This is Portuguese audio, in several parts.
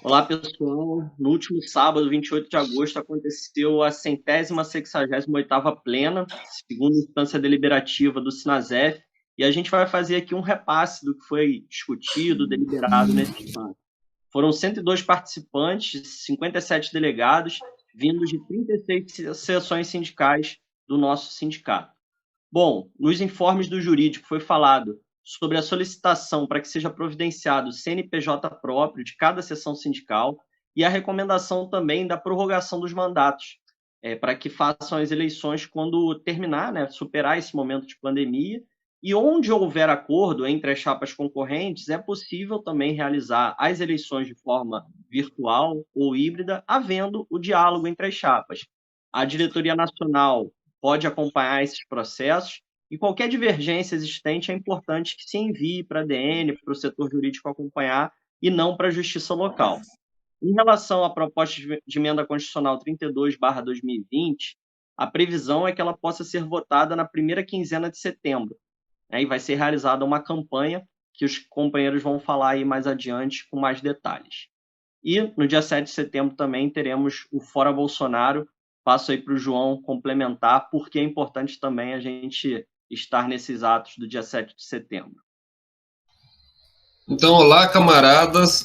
Olá, pessoal. No último sábado, 28 de agosto, aconteceu a 168ª plena, segunda instância deliberativa do Sinasef, e a gente vai fazer aqui um repasse do que foi discutido, deliberado nesse espaço. Foram 102 participantes, 57 delegados, vindos de 36 seções sindicais do nosso sindicato. Bom, nos informes do jurídico foi falado sobre a solicitação para que seja providenciado o CNPJ próprio de cada seção sindical e a recomendação também da prorrogação dos mandatos, para que façam as eleições quando terminar, né, superar esse momento de pandemia, e onde houver acordo entre as chapas concorrentes, é possível também realizar as eleições de forma virtual ou híbrida, havendo o diálogo entre as chapas. A diretoria nacional pode acompanhar esses processos, e qualquer divergência existente é importante que se envie para a ADN, para o setor jurídico acompanhar, e não para a justiça local. Em relação à proposta de emenda constitucional 32/2020, a previsão é que ela possa ser votada na primeira quinzena de setembro, né, e vai ser realizada uma campanha que os companheiros vão falar aí mais adiante com mais detalhes. E no dia 7 de setembro também teremos o Fora Bolsonaro. Passo aí para o João complementar, porque é importante também a gente estar nesses atos do dia 7 de setembro. Então, olá, camaradas.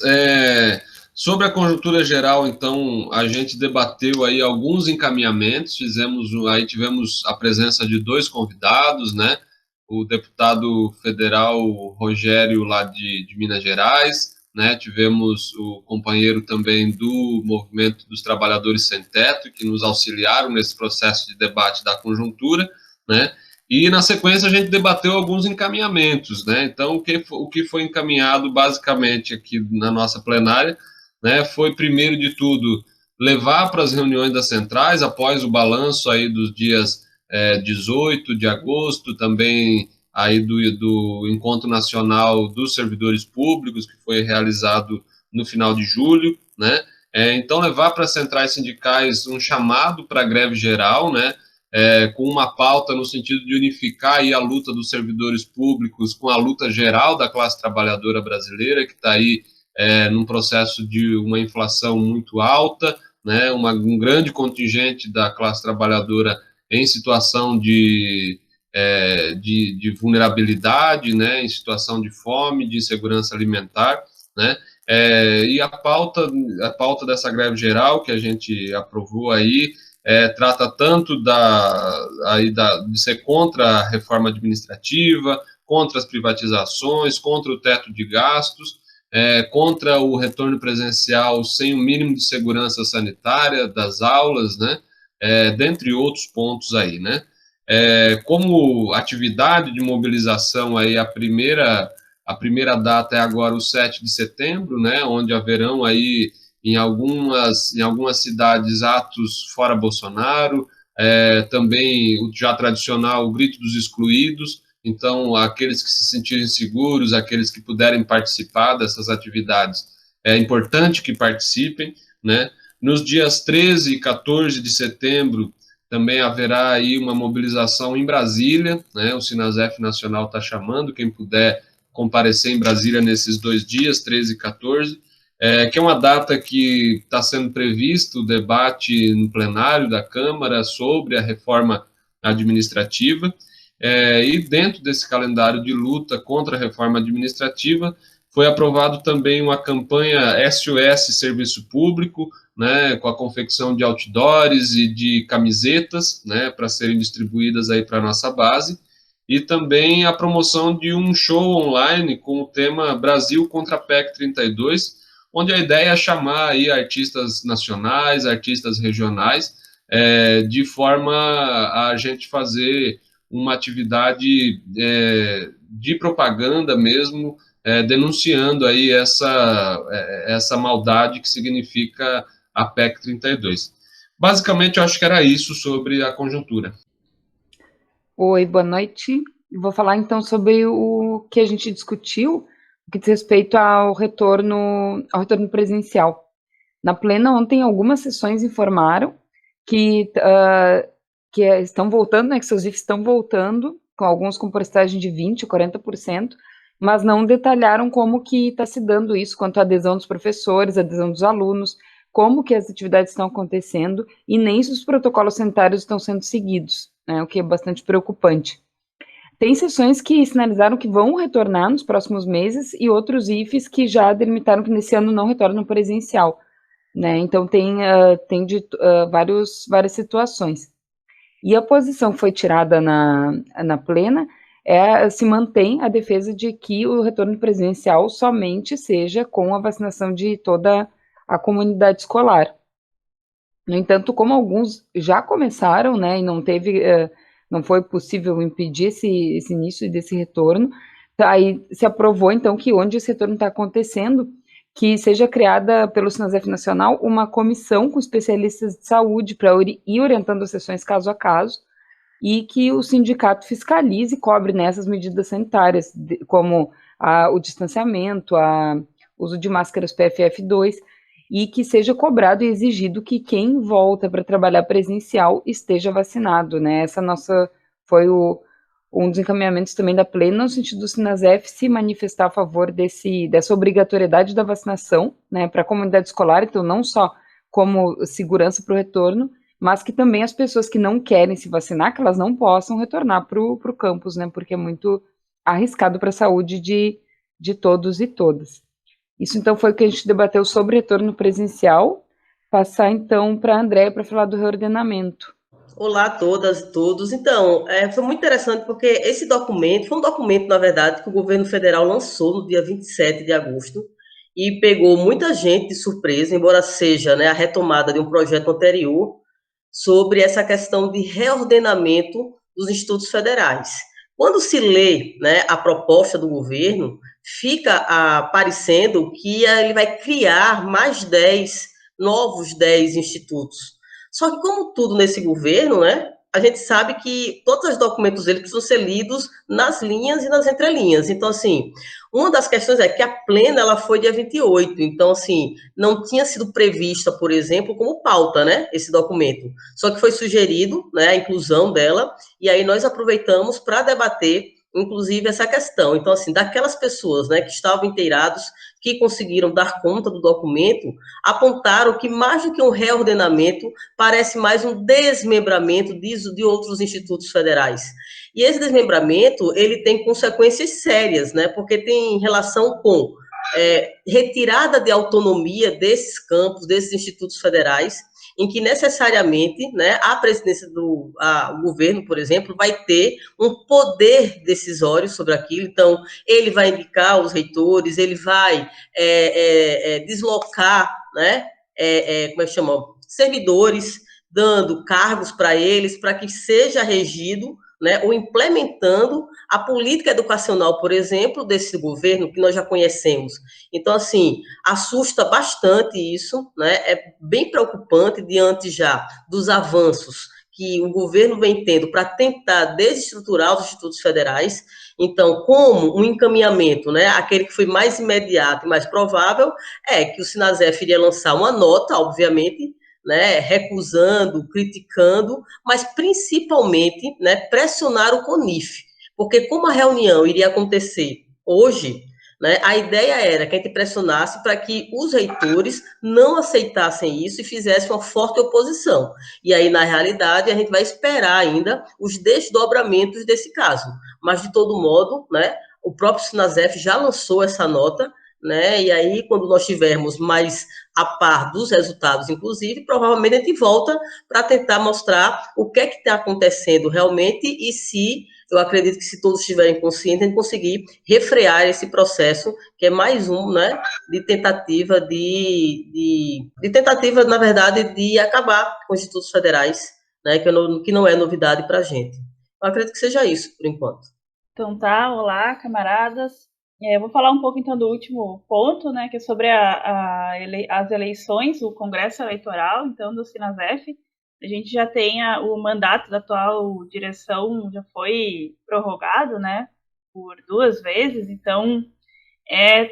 Sobre a conjuntura geral, então, a gente debateu aí alguns encaminhamentos, tivemos a presença de dois convidados, né? O deputado federal Rogério, lá de Minas Gerais, né? Tivemos o companheiro também do Movimento dos Trabalhadores Sem Teto, que nos auxiliaram nesse processo de debate da conjuntura, né? E, na sequência, a gente debateu alguns encaminhamentos, né? Então, o que foi encaminhado, basicamente, aqui na nossa plenária, né, foi, primeiro de tudo, levar para as reuniões das centrais, após o balanço aí dos dias 18 de agosto, também aí do Encontro Nacional dos Servidores Públicos, que foi realizado no final de julho, né? Então, levar para as centrais sindicais um chamado para a greve geral, né? Com uma pauta no sentido de unificar aí a luta dos servidores públicos com a luta geral da classe trabalhadora brasileira, que está aí num processo de uma inflação muito alta, né, um grande contingente da classe trabalhadora em situação de vulnerabilidade, né, em situação de fome, de insegurança alimentar, né, e a pauta dessa greve geral que a gente aprovou aí trata tanto de ser contra a reforma administrativa, contra as privatizações, contra o teto de gastos, contra o retorno presencial sem o mínimo de segurança sanitária das aulas, né? Dentre outros pontos aí, né? Como atividade de mobilização aí, a primeira data é agora o 7 de setembro, né? Onde haverão aí em algumas cidades atos fora Bolsonaro, também o já tradicional o grito dos excluídos. Então, aqueles que se sentirem seguros, aqueles que puderem participar dessas atividades, é importante que participem, né? Nos dias 13 e 14 de setembro, também haverá aí uma mobilização em Brasília, né? O Sinasef Nacional está chamando, quem puder comparecer em Brasília nesses 2 dias, 13 e 14, que é uma data que está sendo previsto o debate no plenário da Câmara sobre a reforma administrativa, e dentro desse calendário de luta contra a reforma administrativa, foi aprovado também uma campanha SOS Serviço Público, né, com a confecção de outdoors e de camisetas, né, para serem distribuídas aí para a nossa base, e também a promoção de um show online com o tema Brasil contra a PEC 32, onde a ideia é chamar aí artistas nacionais, artistas regionais, de forma a gente fazer uma atividade de propaganda mesmo, denunciando aí essa maldade que significa a PEC 32. Basicamente, eu acho que era isso sobre a conjuntura. Oi, boa noite. Vou falar então sobre o que a gente discutiu, que diz respeito ao retorno presencial. Na plena, ontem, algumas sessões informaram que estão voltando, né, que seus IFs estão voltando, com alguns com porcentagem de 20%, 40%, mas não detalharam como que está se dando isso, quanto à adesão dos professores, adesão dos alunos, como que as atividades estão acontecendo e nem se os protocolos sanitários estão sendo seguidos, né, o que é bastante preocupante. Tem sessões que sinalizaram que vão retornar nos próximos meses e outros IFES que já delimitaram que nesse ano não retornam presencial, né? Então tem várias situações. E a posição que foi tirada na plena se mantém a defesa de que o retorno presencial somente seja com a vacinação de toda a comunidade escolar. No entanto, como alguns já começaram, né, e não foi possível impedir esse início desse retorno, aí se aprovou, então, que onde esse retorno está acontecendo, que seja criada pelo SINASEF Nacional uma comissão com especialistas de saúde para ir orientando as sessões caso a caso, e que o sindicato fiscalize e cobre nessas medidas sanitárias, como o distanciamento, o uso de máscaras PFF2, e que seja cobrado e exigido que quem volta para trabalhar presencial esteja vacinado, né? Essa foi um dos encaminhamentos também da plena, no sentido do SINASEF se manifestar a favor dessa obrigatoriedade da vacinação, né, para a comunidade escolar, então não só como segurança para o retorno, mas que também as pessoas que não querem se vacinar, que elas não possam retornar para o campus, né, porque é muito arriscado para a saúde de todos e todas. Isso, então, foi o que a gente debateu sobre retorno presencial. Passar, então, para a Andréia para falar do reordenamento. Olá a todas e todos. Então, foi muito interessante porque esse documento foi um documento, na verdade, que o governo federal lançou no dia 27 de agosto e pegou muita gente de surpresa, embora seja, né, a retomada de um projeto anterior sobre essa questão de reordenamento dos institutos federais. Quando se lê, né, a proposta do governo, fica parecendo que ele vai criar mais 10 institutos. Só que, como tudo nesse governo, né, a gente sabe que todos os documentos dele precisam ser lidos nas linhas e nas entrelinhas. Então, assim, uma das questões é que a plena ela foi dia 28, então, assim, não tinha sido prevista, por exemplo, como pauta, né, esse documento. Só que foi sugerido, né, a inclusão dela, e aí nós aproveitamos para debater, inclusive, essa questão. Então, assim, daquelas pessoas, né, que estavam inteirados, que conseguiram dar conta do documento, apontaram que mais do que um reordenamento, parece mais um desmembramento de outros institutos federais. E esse desmembramento, ele tem consequências sérias, né, porque tem relação com retirada de autonomia desses campos, desses institutos federais, em que necessariamente, né, a presidência o governo, por exemplo, vai ter um poder decisório sobre aquilo. Então, ele vai indicar os reitores, ele vai deslocar, né, como é que chama? Servidores, dando cargos para eles, para que seja regido, né, ou implementando a política educacional, por exemplo, desse governo que nós já conhecemos. Então, assim, assusta bastante isso, né, é bem preocupante diante já dos avanços que o governo vem tendo para tentar desestruturar os institutos federais. Então, como um encaminhamento, né, aquele que foi mais imediato e mais provável, é que o SINASEF iria lançar uma nota, obviamente, né, recusando, criticando, mas principalmente, né, pressionar o CONIF, porque como a reunião iria acontecer hoje, né, a ideia era que a gente pressionasse para que os reitores não aceitassem isso e fizessem uma forte oposição. E aí, na realidade, a gente vai esperar ainda os desdobramentos desse caso. Mas, de todo modo, né, o próprio SINASEF já lançou essa nota, né, e aí, quando nós tivermos mais a par dos resultados, inclusive, provavelmente a gente volta para tentar mostrar o que é que está acontecendo realmente e se, eu acredito que se todos estiverem conscientes, a gente conseguir refrear esse processo, que é mais um, né, de tentativa na verdade, de acabar com os institutos federais, né, que não é novidade para a gente. Eu acredito que seja isso, por enquanto. Então tá, olá, camaradas. Eu vou falar um pouco, então, do último ponto, né, que é sobre as eleições, o Congresso Eleitoral, então, do SINASEF. A gente já tem o mandato da atual direção, já foi prorrogado, né, por 2 vezes, então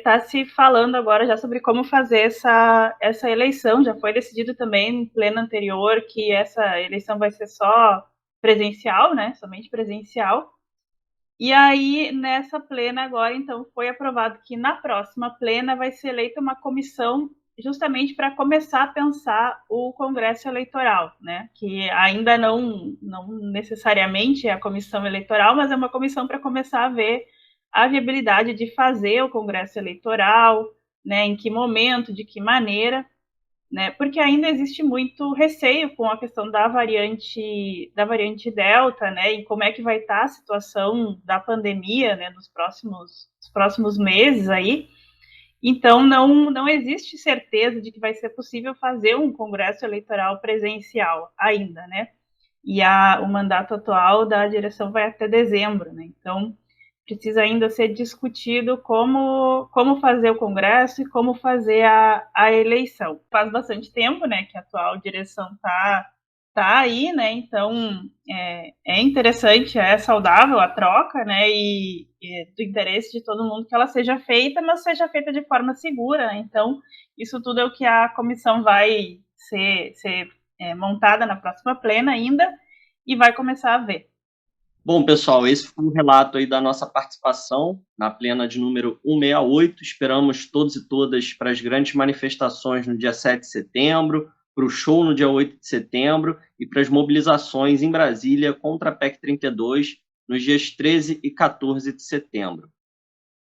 tá se falando agora já sobre como fazer essa eleição. Já foi decidido também no pleno anterior que essa eleição vai ser só presencial, né, somente presencial. E aí, nessa plena agora, então, foi aprovado que na próxima plena vai ser eleita uma comissão justamente para começar a pensar o Congresso Eleitoral, né? Que ainda não necessariamente é a comissão eleitoral, mas é uma comissão para começar a ver a viabilidade de fazer o Congresso Eleitoral, né? Em que momento, de que maneira, né? Porque ainda existe muito receio com a questão da variante Delta, né? E como é que vai estar a situação da pandemia, né? Nos próximos meses aí. Então, não existe certeza de que vai ser possível fazer um congresso eleitoral presencial ainda, né? E o mandato atual da direção vai até dezembro, né? Então, precisa ainda ser discutido como fazer o congresso e como fazer a eleição. Faz bastante tempo, né, que a atual direção tá aí, né? Então é interessante, é saudável a troca, né? E do interesse de todo mundo que ela seja feita, mas seja feita de forma segura, né? Então isso tudo é o que a comissão vai ser montada na próxima plena ainda e vai começar a ver. Bom, pessoal, esse foi um relato aí da nossa participação na plena de número 168. Esperamos todos e todas para as grandes manifestações no dia 7 de setembro, para o show no dia 8 de setembro e para as mobilizações em Brasília contra a PEC 32 nos dias 13 e 14 de setembro.